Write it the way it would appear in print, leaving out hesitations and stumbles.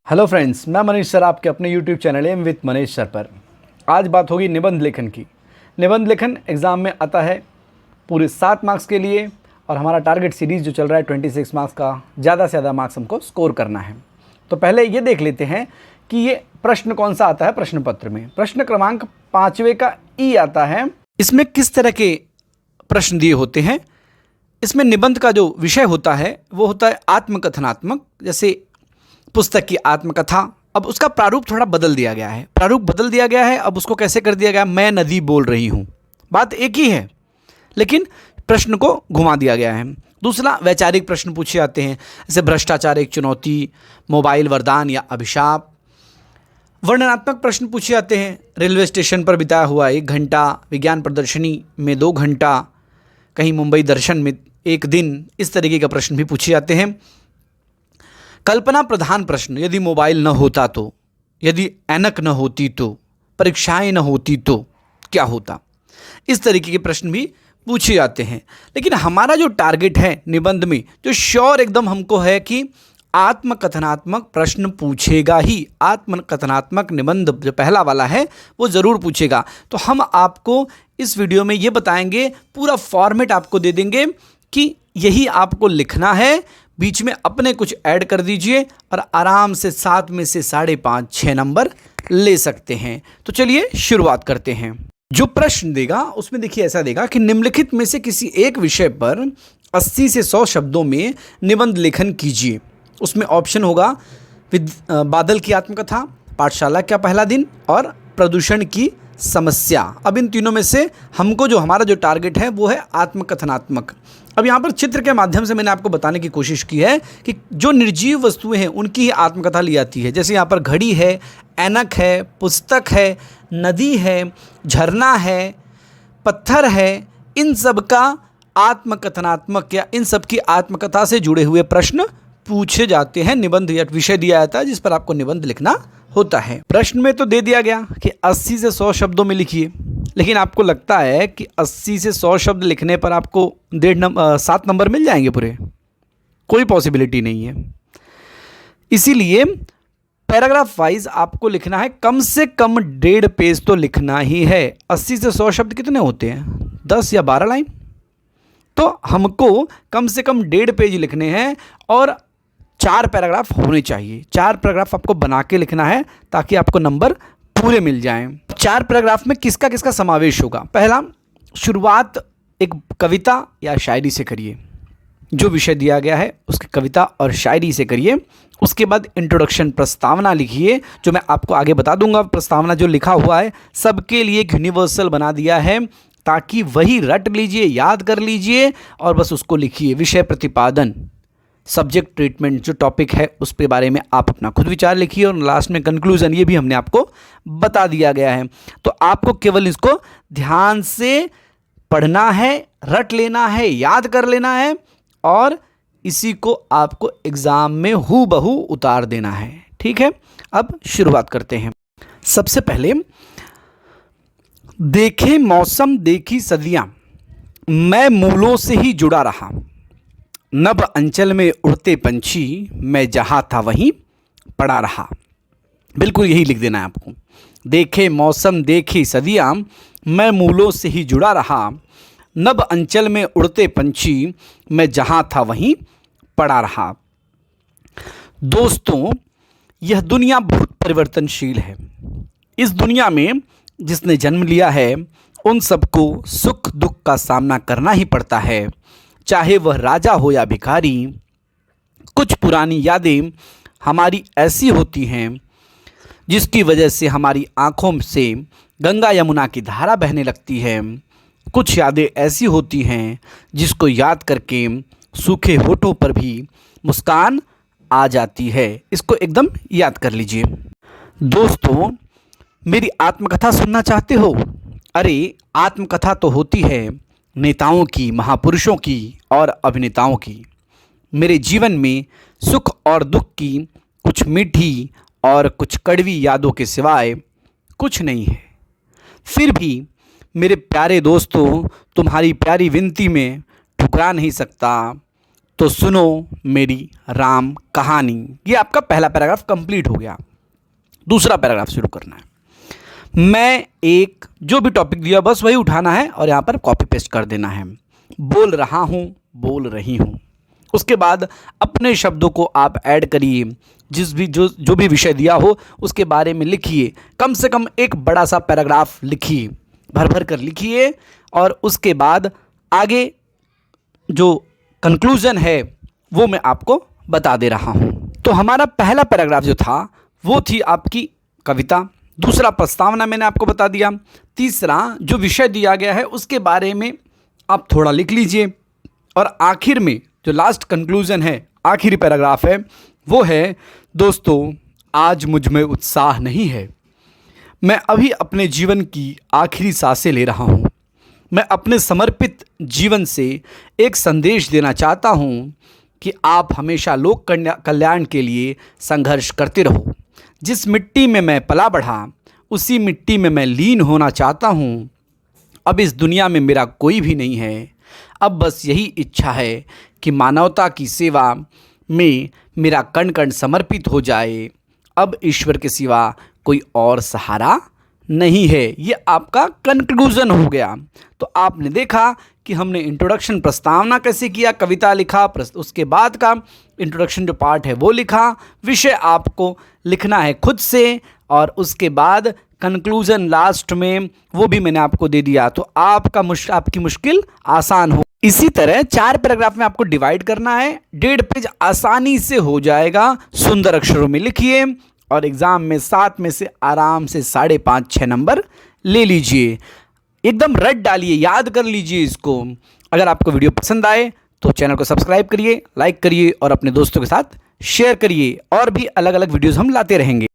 Hello friends, मैं Manish sir आपके अपने YouTube channel M with Manish sir पर। आज बात होगी निबंध लेखन की। निबंध लेखन एग्ज़ाम में आता है पूरे 7 मार्क्स के लिए और हमारा टारगेट सीरीज़ जो चल रहा है 26 मार्क्स का, ज़्यादा से ज़्यादा मार्क्स हमको स्कोर करना है। तो पहले ये देख लेते हैं कि ये प्रश्न कौन सा आता है प्रश्न पत्र में। प्रश्न क्रमांक 5वें का ई आता है। इसमें किस तरह के प्रश्न दिए होते हैं। इसमें निबंध का जो विषय होता है वो होता है आत्मकथनात्मक। जैसे पुस्तक की आत्मकथा, अब उसका प्रारूप थोड़ा बदल दिया गया है। अब उसको कैसे कर दिया गया, मैं नदी बोल रही हूँ। बात एक ही है लेकिन प्रश्न को घुमा दिया गया है। दूसरा, वैचारिक प्रश्न पूछे जाते हैं, जैसे भ्रष्टाचार एक चुनौती, मोबाइल वरदान या अभिशाप। वर्णनात्मक प्रश्न पूछे जाते हैं, रेलवे स्टेशन पर बिताया हुआ 1 घंटा, विज्ञान प्रदर्शनी में 2 घंटा, कहीं मुंबई दर्शन में 1 दिन। इस तरीके का प्रश्न भी पूछे जाते हैं। कल्पना प्रधान प्रश्न, यदि मोबाइल न होता तो, यदि ऐनक न होती तो, परीक्षाएं न होती तो क्या होता। इस तरीके के प्रश्न भी पूछे जाते हैं। लेकिन हमारा जो टारगेट है निबंध में, जो श्योर एकदम हमको है कि आत्मकथनात्मक प्रश्न पूछेगा ही। आत्मकथनात्मक निबंध जो पहला वाला है वो ज़रूर पूछेगा। तो हम आपको इस वीडियो में ये बताएंगे, पूरा फॉर्मेट आपको दे देंगे कि यही आपको लिखना है। बीच में अपने कुछ ऐड कर दीजिए और आराम से 7 में से 5.5 6 नंबर ले सकते हैं। तो चलिए शुरुआत करते हैं। जो प्रश्न देगा उसमें देखिए ऐसा देगा कि निम्नलिखित में से किसी एक विषय पर 80 से 100 शब्दों में निबंध लेखन कीजिए। उसमें ऑप्शन होगा बादल की आत्मकथा, पाठशाला का पहला दिन और प्रदूषण की समस्या। अब इन तीनों में से हमको जो हमारा जो टारगेट है वो है आत्मकथनात्मक। अब यहाँ पर चित्र के माध्यम से मैंने आपको बताने की कोशिश की है कि जो निर्जीव वस्तुएं हैं उनकी ही आत्मकथा ली जाती है। जैसे यहाँ पर घड़ी है, ऐनक है, पुस्तक है, नदी है, झरना है, पत्थर है। इन सब का आत्मकथनात्मक या इन सब की आत्मकथा से जुड़े हुए प्रश्न पूछे जाते हैं। निबंध या विषय दिया जाता है जिस पर आपको निबंध लिखना होता है। प्रश्न में तो दे दिया गया कि 80 से 100 शब्दों में लिखिए, लेकिन आपको लगता है कि 80 से 100 शब्द लिखने पर आपको 7 नंबर मिल जाएंगे पूरे? कोई पॉसिबिलिटी नहीं है। इसीलिए पैराग्राफ वाइज आपको लिखना है, कम से कम 1.5 पेज तो लिखना ही है। 80 से 100 शब्द कितने होते हैं? 10 या 12 लाइन। तो हमको कम से कम 1.5 पेज लिखने हैं और 4 पैराग्राफ होने चाहिए। 4 पैराग्राफ आपको बना के लिखना है ताकि आपको नंबर पूरे मिल जाएं। 4 पैराग्राफ में किसका किसका समावेश होगा? पहला, शुरुआत एक कविता या शायरी से करिए। जो विषय दिया गया है उसकी कविता और शायरी से करिए। उसके बाद इंट्रोडक्शन, प्रस्तावना लिखिए, जो मैं आपको आगे बता दूंगा। प्रस्तावना जो लिखा हुआ है सबके लिए एक यूनिवर्सल बना दिया है ताकि वही रट लीजिए, याद कर लीजिए और बस उसको लिखिए। विषय प्रतिपादन, सब्जेक्ट ट्रीटमेंट, जो टॉपिक है उस के बारे में आप अपना खुद विचार लिखिए और लास्ट में कंक्लूजन, ये भी हमने आपको बता दिया गया है। तो आपको केवल इसको ध्यान से पढ़ना है, रट लेना है, याद कर लेना है और इसी को आपको एग्ज़ाम में हूबहू उतार देना है। ठीक है, अब शुरुआत करते हैं। सबसे पहले, देखे मौसम देखी सदियां, मैं मूलों से ही जुड़ा रहा। नभ अंचल में उड़ते पंछी, मैं जहाँ था वहीं पड़ा रहा। बिल्कुल यही लिख देना है आपको। देखे मौसम देखी सदियाँ, मैं मूलों से ही जुड़ा रहा। नभ अंचल में उड़ते पंछी, मैं जहाँ था वहीं पड़ा रहा। दोस्तों, यह दुनिया बहुत परिवर्तनशील है। इस दुनिया में जिसने जन्म लिया है उन सबको सुख दुख का सामना करना ही पड़ता है, चाहे वह राजा हो या भिखारी। कुछ पुरानी यादें हमारी ऐसी होती हैं जिसकी वजह से हमारी आँखों से गंगा यमुना की धारा बहने लगती है। कुछ यादें ऐसी होती हैं जिसको याद करके सूखे होठों पर भी मुस्कान आ जाती है। इसको एकदम याद कर लीजिए। दोस्तों, मेरी आत्मकथा सुनना चाहते हो? अरे, आत्मकथा तो होती है नेताओं की, महापुरुषों की और अभिनेताओं की। मेरे जीवन में सुख और दुख की कुछ मीठी और कुछ कड़वी यादों के सिवाय कुछ नहीं है। फिर भी मेरे प्यारे दोस्तों, तुम्हारी प्यारी विनती में ठुकरा नहीं सकता। तो सुनो मेरी राम कहानी। ये आपका पहला पैराग्राफ कंप्लीट हो गया। दूसरा पैराग्राफ शुरू करना है। मैं एक जो भी टॉपिक दिया बस वही उठाना है और यहाँ पर कॉपी पेस्ट कर देना है। बोल रहा हूँ, बोल रही हूँ। उसके बाद अपने शब्दों को आप ऐड करिए। जो भी विषय दिया हो उसके बारे में लिखिए। कम से कम एक बड़ा सा पैराग्राफ लिखिए, भर भर कर लिखिए। और उसके बाद आगे जो कंक्लूज़न है वो मैं आपको बता दे रहा हूँ। तो हमारा पहला पैराग्राफ जो था वो थी आपकी कविता। दूसरा प्रस्तावना मैंने आपको बता दिया। तीसरा जो विषय दिया गया है उसके बारे में आप थोड़ा लिख लीजिए। और आखिर में जो लास्ट कंक्लूज़न है, आखिरी पैराग्राफ है, वो है दोस्तों आज मुझ में उत्साह नहीं है। मैं अभी अपने जीवन की आखिरी सांसें ले रहा हूँ। मैं अपने समर्पित जीवन से एक संदेश देना चाहता हूँ कि आप हमेशा लोक कल्याण के लिए संघर्ष करते रहो। जिस मिट्टी में मैं पला बढ़ा उसी मिट्टी में मैं लीन होना चाहता हूँ। अब इस दुनिया में मेरा कोई भी नहीं है। अब बस यही इच्छा है कि मानवता की सेवा में मेरा कण कण समर्पित हो जाए। अब ईश्वर के सिवा कोई और सहारा नहीं है। ये आपका कंक्लूज़न हो गया। तो आपने देखा कि हमने इंट्रोडक्शन प्रस्तावना कैसे किया, कविता लिखा, उसके बाद का इंट्रोडक्शन जो पार्ट है वो लिखा। विषय आपको लिखना है खुद से और उसके बाद कंक्लूज़न लास्ट में वो भी मैंने आपको दे दिया। तो आपकी मुश्किल आसान हो। इसी तरह 4 पैराग्राफ में आपको डिवाइड करना है। 1.5 पेज आसानी से हो जाएगा। सुंदर अक्षरों में लिखिए और एग्ज़ाम में 7 में से आराम से 5.5-6 नंबर ले लीजिए। एकदम रट डालिए, याद कर लीजिए इसको। अगर आपको वीडियो पसंद आए तो चैनल को सब्सक्राइब करिए, लाइक करिए और अपने दोस्तों के साथ शेयर करिए। और भी अलग अलग वीडियोज़ हम लाते रहेंगे।